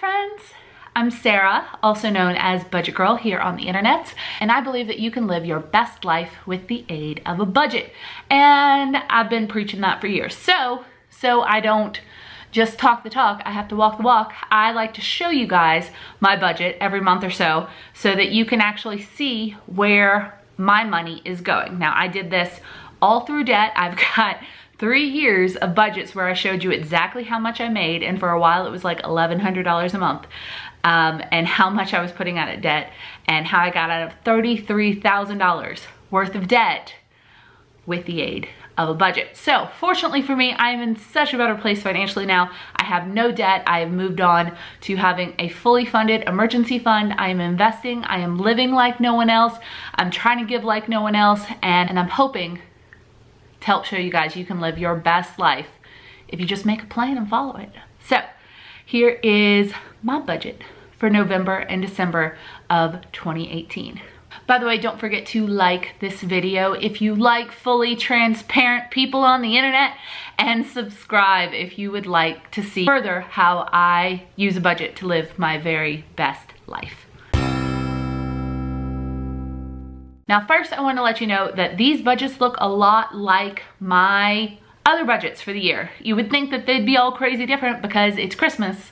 friends, I'm Sarah, also known as Budget Girl here on the internet, and I believe that you can live your best life with the aid of a budget. And I've been preaching that for years. So I don't just talk the talk, I have to walk the walk. I like to show you guys my budget every month or so that you can actually see where my money is going. Now, I did this all through debt. I've got 3 years of budgets where I showed you exactly how much I made, and for a while it was like $1,100 a month, and how much I was putting out of debt, and how I got out of $33,000 worth of debt with the aid of a budget. So fortunately for me, I am in such a better place financially now. I have no debt. I have moved on to having a fully funded emergency fund. I am investing. I am living like no one else. I'm trying to give like no one else, and I'm hoping to help show you guys you can live your best life if you just make a plan and follow it. So here is my budget for November and December of 2018. By the way, don't forget to like this video if you like fully transparent people on the internet, and subscribe if you would like to see further how I use a budget to live my very best life. Now, first I want to let you know that these budgets look a lot like my other budgets for the year. You would think that they'd be all crazy different because it's Christmas,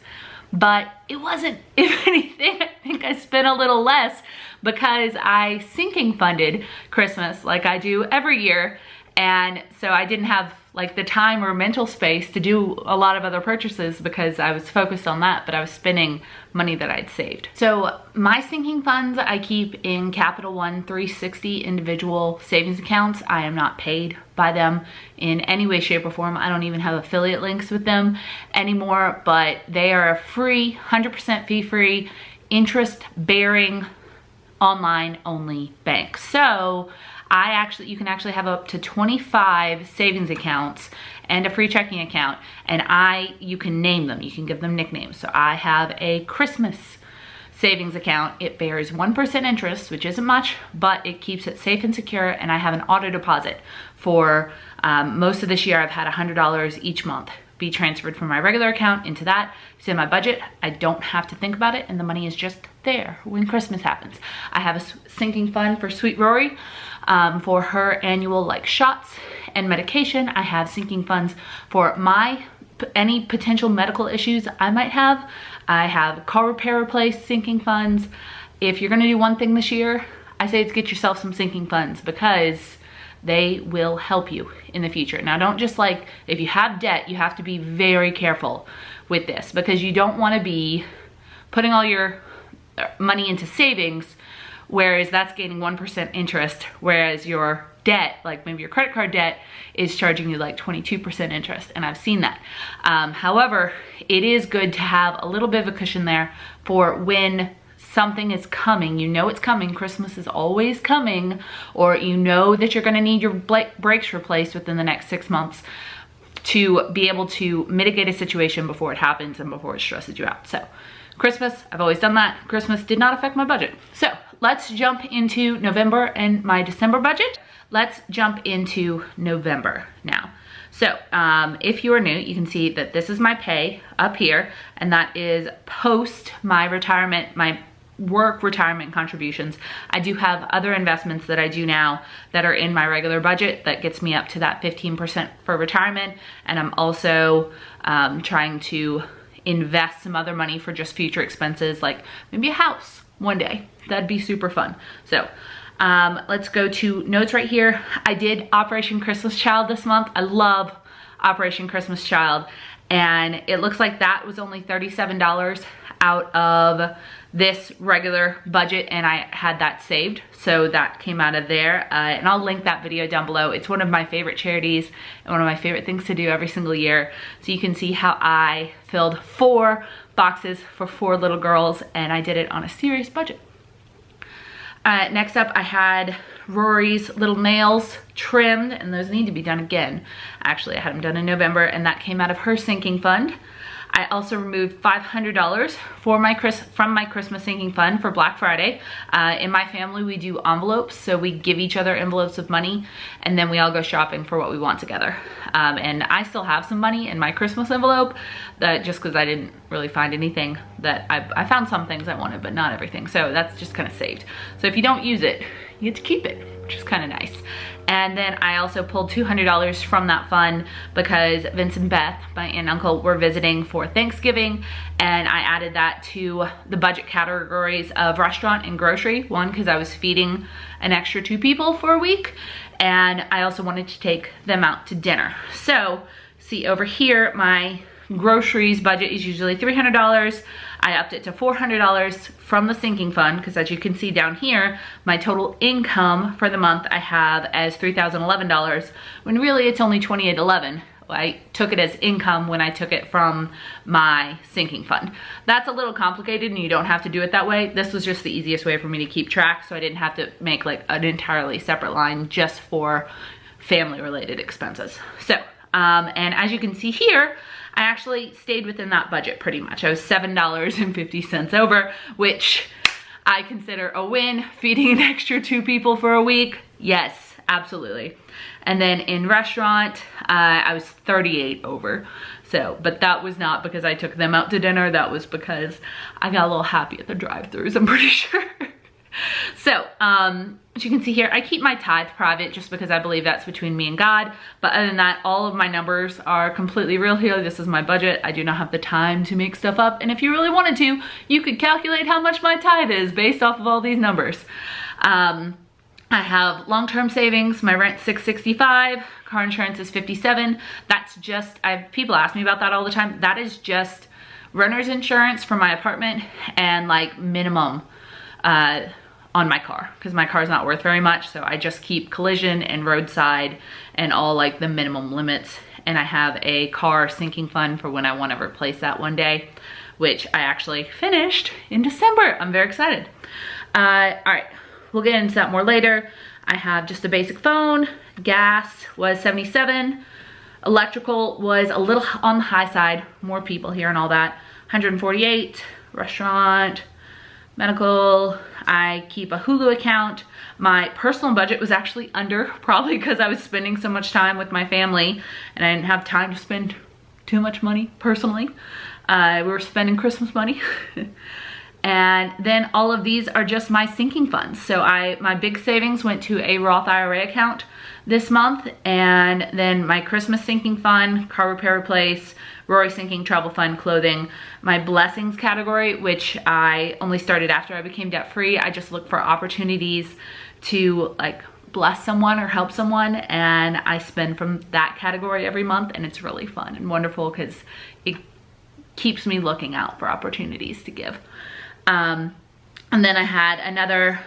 but it wasn't. If anything, I think I spent a little less because I sinking funded Christmas like I do every year. And so I didn't have like the time or mental space to do a lot of other purchases because I was focused on that, but I was spending money that I'd saved. So my sinking funds I keep in Capital One 360 individual savings accounts. I am not paid by them in any way, shape, or form. I don't even have affiliate links with them anymore, but they are a free, 100% fee-free, interest-bearing, online-only bank. So you can actually have up to 25 savings accounts and a free checking account, and you can name them, you can give them nicknames. So I have a Christmas savings account. It bears 1% interest, which isn't much, but it keeps it safe and secure, and I have an auto deposit for most of this year. I've had $100 each month be transferred from my regular account into that. It's in my budget. I don't have to think about it, and the money is just there when Christmas happens. I have a sinking fund for Sweet Rory for her annual like shots and medication. I have sinking funds for any potential medical issues I might have. I have car repair replace sinking funds. If you're gonna do one thing this year, I say it's get yourself some sinking funds, because they will help you in the future. Now, don't just like, if you have debt, you have to be very careful with this, because you don't want to be putting all your money into savings, whereas that's gaining 1% interest, whereas your debt, like maybe your credit card debt, is charging you like 22% interest, and I've seen that. However, it is good to have a little bit of a cushion there for when something is coming. You know it's coming. Christmas is always coming, or you know that you're gonna need your brakes replaced within the next 6 months, to be able to mitigate a situation before it happens and before it stresses you out. So Christmas, I've always done that. Christmas did not affect my budget. So let's jump into November and my December budget. Let's jump into November now. So if you are new, you can see that this is my pay up here, and that is post my retirement, my work retirement contributions. I do have other investments that I do now that are in my regular budget that gets me up to that 15% for retirement, and I'm also trying to invest some other money for just future expenses, like maybe a house one day. That'd be super fun. So let's go to notes right here. I did Operation Christmas Child this month. I love Operation Christmas Child, and it looks like that was only $37 out of this regular budget, and I had that saved, so that came out of there, and I'll link that video down below. It's one of my favorite charities and one of my favorite things to do every single year, so you can see how I filled 4 boxes for 4 little girls, and I did it on a serious budget. Next up, I had Rory's little nails trimmed, and those need to be done again. Actually, I had them done in November, and that came out of her sinking fund. I also removed $500 from my Christmas sinking fund for Black Friday. In my family, we do envelopes, so we give each other envelopes of money, and then we all go shopping for what we want together. And I still have some money in my Christmas envelope, just because I didn't really find anything that I found some things I wanted, but not everything. So that's just kind of saved. So if you don't use it, you get to keep it, which is kind of nice. And then I also pulled $200 from that fund because Vince and Beth, my aunt and uncle, were visiting for Thanksgiving, and I added that to the budget categories of restaurant and grocery. One, because I was feeding an extra 2 people for a week, and I also wanted to take them out to dinner. So see over here, my groceries budget is usually $300. I upped it to $400 from the sinking fund because, as you can see down here, my total income for the month I have as $3,011 when really it's only $2,811. I took it as income when I took it from my sinking fund. That's a little complicated and you don't have to do it that way. This was just the easiest way for me to keep track, so I didn't have to make like an entirely separate line just for family related expenses. So, and as you can see here, I actually stayed within that budget pretty much. I was $7.50 over, which I consider a win. Feeding an extra 2 people for a week, yes, absolutely. And then in restaurant, I was 38 over. So, but that was not because I took them out to dinner. That was because I got a little happy at the drive-thrus, I'm pretty sure. So, as you can see here, I keep my tithe private just because I believe that's between me and God. But other than that, all of my numbers are completely real here. This is my budget. I do not have the time to make stuff up. And if you really wanted to, you could calculate how much my tithe is based off of all these numbers. I have long-term savings. My rent's $665. Car insurance is $57. That's just, people ask me about that all the time. That is just renter's insurance for my apartment and like minimum on my car, because my car is not worth very much. So I just keep collision and roadside and all like the minimum limits. And I have a car sinking fund for when I want to replace that one day, which I actually finished in December. I'm very excited. All right, we'll get into that more later. I have just a basic phone. Gas was $77. Electrical was a little on the high side, more people here and all that. $148. Restaurant, medical, I keep a Hulu account. My personal budget was actually under, probably because I was spending so much time with my family and I didn't have time to spend too much money personally. We were spending Christmas money. And then all of these are just my sinking funds. So my big savings went to a Roth IRA account this month, and then my Christmas sinking fund, car repair replace, Rory sinking travel fund, clothing, my blessings category, which I only started after I became debt free. I just look for opportunities to like bless someone or help someone, and I spend from that category every month, and it's really fun and wonderful because it keeps me looking out for opportunities to give. And then I had another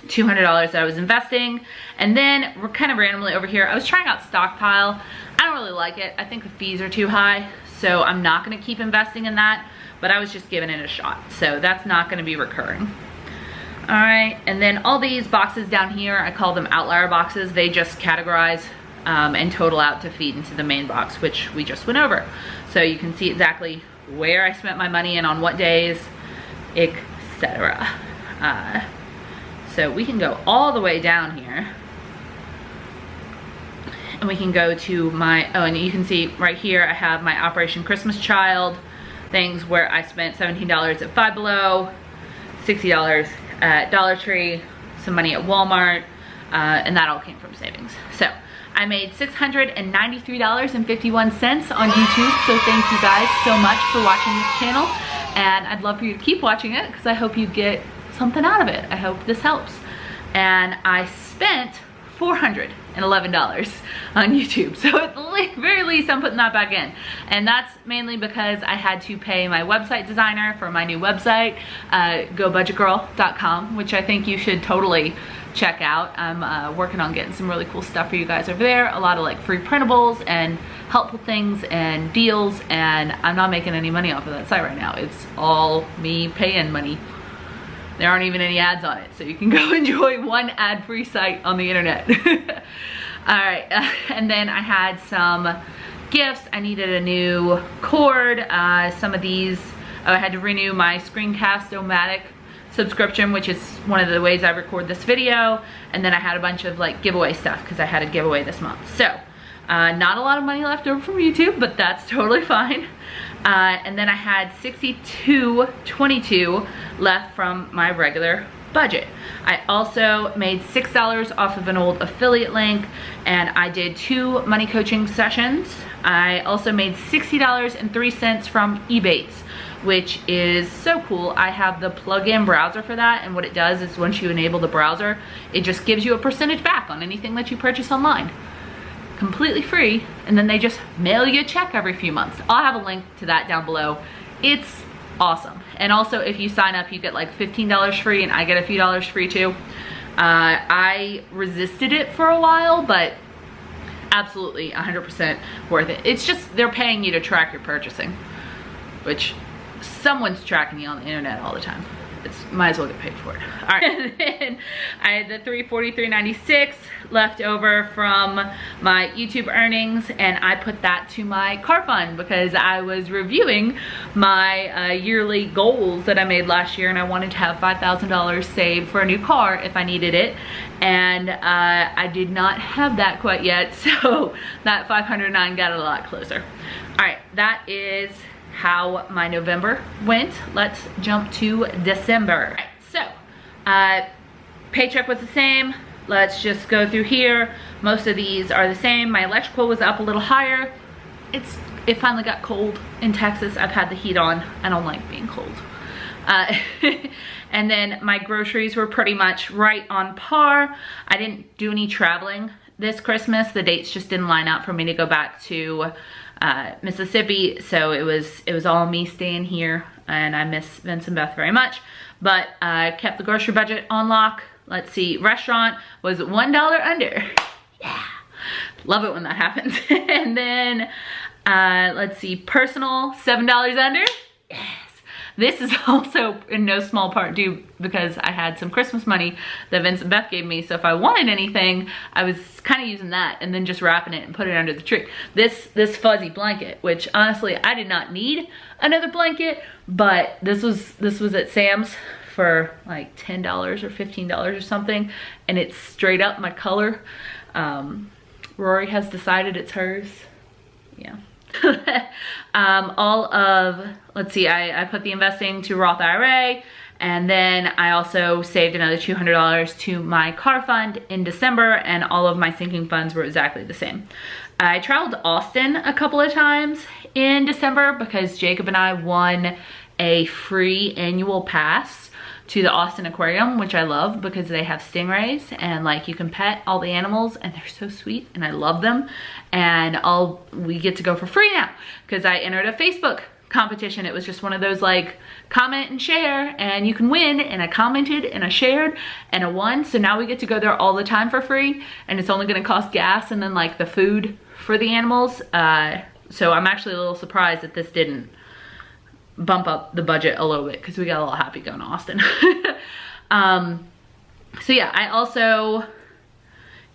$200 that I was investing, and then we're kind of randomly over here, I was trying out Stockpile. I don't really like it. I think the fees are too high, so I'm not going to keep investing in that, but I was just giving it a shot, so that's not going to be recurring. All right, and then all these boxes down here, I call them outlier boxes. They just categorize and total out to feed into the main box, which we just went over. So you can see exactly where I spent my money and on what days, etc. So we can go all the way down here, and we can go to my, oh, and you can see right here I have my Operation Christmas Child things where I spent $17 at Five Below, $60 at Dollar Tree, some money at Walmart, and that all came from savings. So I made $693.51 on YouTube, so thank you guys so much for watching this channel, and I'd love for you to keep watching it because I hope you get something out of it. I hope this helps. And I spent $411 on YouTube, so at the very least I'm putting that back in, and that's mainly because I had to pay my website designer for my new website, gobudgetgirl.com, which I think you should totally check out. I'm working on getting some really cool stuff for you guys over there, a lot of like free printables and helpful things and deals, and I'm not making any money off of that site right now. It's all me paying money. There aren't even any ads on it, so you can go enjoy one ad-free site on the internet. All right, and then I had some gifts. I needed a new cord. Some of these, I had to renew my Screencast-O-Matic subscription, which is one of the ways I record this video. And then I had a bunch of like giveaway stuff because I had a giveaway this month. So not a lot of money left over from YouTube, but that's totally fine. And then I had $62.22 left from my regular budget. I also made $6 off of an old affiliate link, and I did 2 money coaching sessions. I also made $60.03 from Ebates, which is so cool. I have the plug-in browser for that, and what it does is once you enable the browser, it just gives you a percentage back on anything that you purchase online. Completely free, and then they just mail you a check every few months. I'll have a link to that down below. It's awesome. And also, if you sign up, you get like $15 free, and I get a few dollars free too. I resisted it for a while, but absolutely 100% worth it. It's just they're paying you to track your purchasing, which someone's tracking you on the internet all the time. Might as well get paid for it. All right, and then I had the $343.96 left over from my YouTube earnings, and I put that to my car fund because I was reviewing my yearly goals that I made last year, and I wanted to have $5,000 saved for a new car if I needed it, and I did not have that quite yet, so that $509 got a lot closer. All right, that is how my November went. Let's jump to December. Right, so paycheck was the same. Let's just go through here. Most of these are the same. My electrical was up a little higher. It finally got cold in Texas. I've had the heat on. I don't like being cold. And then my groceries were pretty much right on par. I didn't do any traveling this Christmas. The dates just didn't line up for me to go back to Mississippi, so it was all me staying here, and I miss Vince and Beth very much, but I kept the grocery budget on lock. Let's see, restaurant was $1 under. Yeah, love it when that happens. And then let's see, personal, $7 under. Yes. This is also in no small part due because I had some Christmas money that Vince and Beth gave me, so if I wanted anything, I was kind of using that and then just wrapping it and putting it under the tree. This fuzzy blanket, which honestly I did not need another blanket, but this was at Sam's for like $10 or $15 or something, and it's straight up my color. Rory has decided it's hers. Yeah. All of, let's see, I put the investing to Roth IRA, and then I also saved another $200 to my car fund in December, and all of my sinking funds were exactly the same. I traveled to Austin a couple of times in December because Jacob and I won a free annual pass to the Austin Aquarium, which I love because they have stingrays, and like you can pet all the animals, and they're so sweet and I love them, and we get to go for free now because I entered a Facebook competition. It was just one of those like comment and share and you can win, and I commented and I shared and I won, so now we get to go there all the time for free, and it's only going to cost gas and then like the food for the animals. So I'm actually a little surprised that this didn't bump up the budget a little bit because we got a little happy going to Austin. So yeah, I also,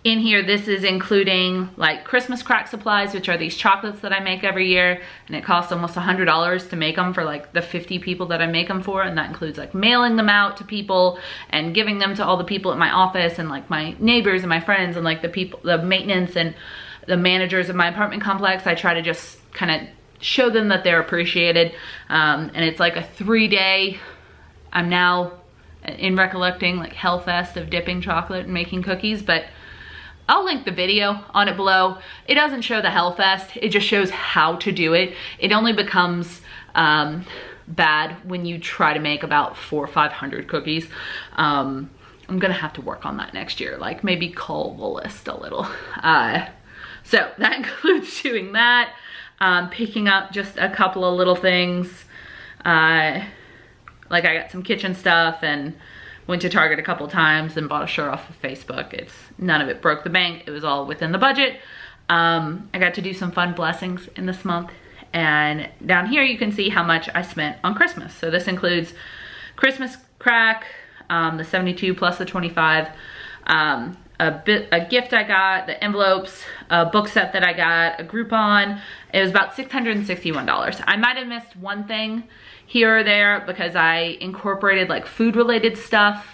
in here, this is including like Christmas crack supplies, which are these chocolates that I make every year, and it costs almost $100 to make them for like the 50 people that I make them for, and that includes like mailing them out to people and giving them to all the people at my office and like my neighbors and my friends and like the people, the maintenance and the managers of my apartment complex. I try to just kind of show them that they're appreciated, and it's like a 3-day, I'm now in recollecting, like Hellfest of dipping chocolate and making cookies, but I'll link the video on it below. It doesn't show the Hellfest, it just shows how to do it. It only becomes bad when you try to make about 400 or 500 cookies. I'm gonna have to work on that next year, like maybe cull the list a little. So that includes doing that. Picking up just a couple of little things, like I got some kitchen stuff and went to Target a couple times and bought a shirt off of Facebook. None of it broke the bank, it was all within the budget. I got to do some fun blessings in this month, and down here you can see how much I spent on Christmas. So this includes Christmas crack, the 72 plus the 25, a gift I got, the envelopes, a book set that I got, a Groupon. It was about $661. I might have missed one thing here or there because I incorporated like food related stuff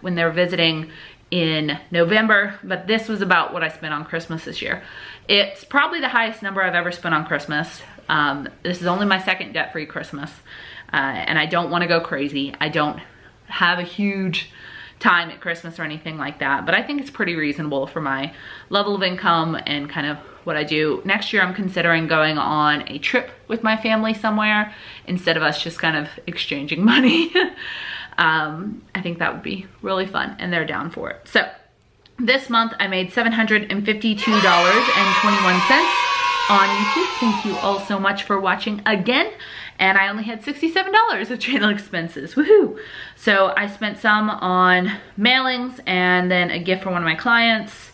when they were visiting in November, but this was about what I spent on Christmas this year. It's probably the highest number I've ever spent on Christmas This is only my second debt-free Christmas, and I don't want to go crazy. I don't have a huge time at Christmas or anything like that, but I think it's pretty reasonable for my level of income and kind of what I do. Next year I'm considering going on a trip with my family somewhere instead of us just kind of exchanging money. I think that would be really fun, and they're down for it. So this month I made $752.21 on YouTube. Thank you all so much for watching again. And I only had $67 of channel expenses, woohoo! So I spent some on mailings and then a gift for one of my clients.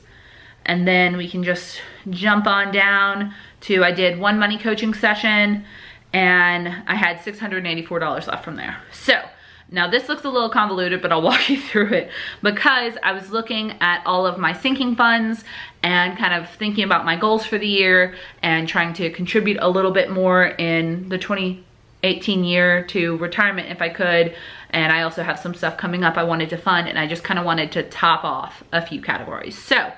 And then we can just jump on down to, I did one money coaching session and I had $684 left from there. So now this looks a little convoluted, but I'll walk you through it because I was looking at all of my sinking funds and kind of thinking about my goals for the year and trying to contribute a little bit more in the 2018 year to retirement if I could. And I also have some stuff coming up I wanted to fund, and I just kind of wanted to top off a few categories. So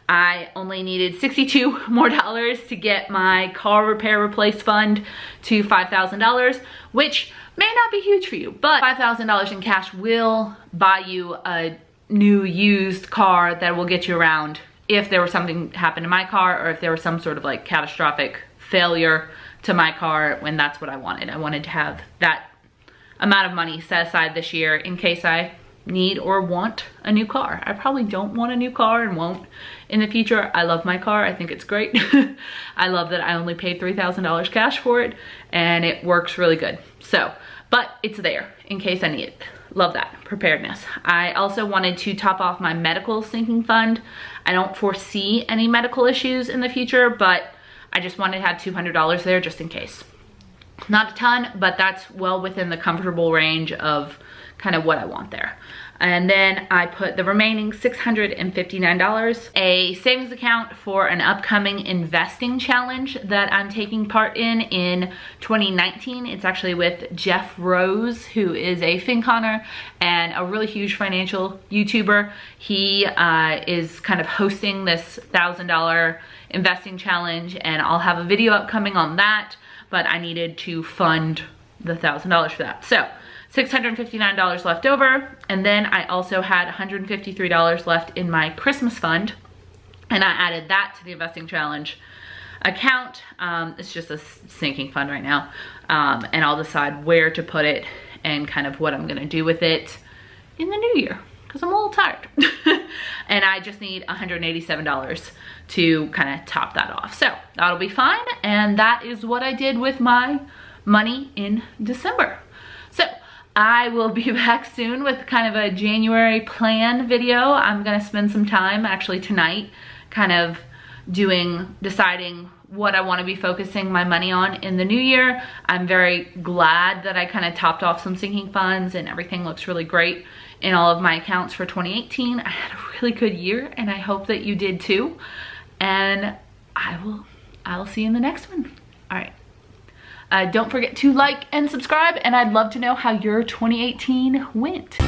I only needed $62 more to get my car repair replace fund to $5,000, which may not be huge for you, but $5,000 in cash will buy you a new used car that will get you around if there was something happened to my car, or if there was some sort of like catastrophic failure to my car, when that's what I wanted. I wanted to have that amount of money set aside this year in case I need or want a new car. I probably don't want a new car and won't in the future. I love my car. I think it's great. I love that I only paid $3,000 cash for it and it works really good. So, but it's there in case I need it. Love that preparedness. I also wanted to top off my medical sinking fund. I don't foresee any medical issues in the future, but I just wanted to have $200 there just in case. Not a ton, but that's well within the comfortable range of kind of what I want there. And then I put the remaining $659, a savings account for an upcoming investing challenge that I'm taking part in 2019. It's actually with Jeff Rose, who is a FinConner and a really huge financial YouTuber. He is kind of hosting this $1,000 investing challenge, and I'll have a video upcoming on that, but I needed to fund the $1,000 for that. So $659 left over, and then I also had $153 left in my Christmas fund, and I added that to the investing challenge account. It's just a sinking fund right now, and I'll decide where to put it and kind of what I'm gonna do with it in the new year, because I'm a little tired. And I just need $187 to kind of top that off. So that'll be fine, and that is what I did with my money in December. So I will be back soon with kind of a January plan video. I'm gonna spend some time actually tonight kind of deciding what I wanna be focusing my money on in the new year. I'm very glad that I kind of topped off some sinking funds and everything looks really great in all of my accounts for 2018. I had a really good year and I hope that you did too. And I will see you in the next one. All right. Don't forget to like and subscribe, and I'd love to know how your 2018 went.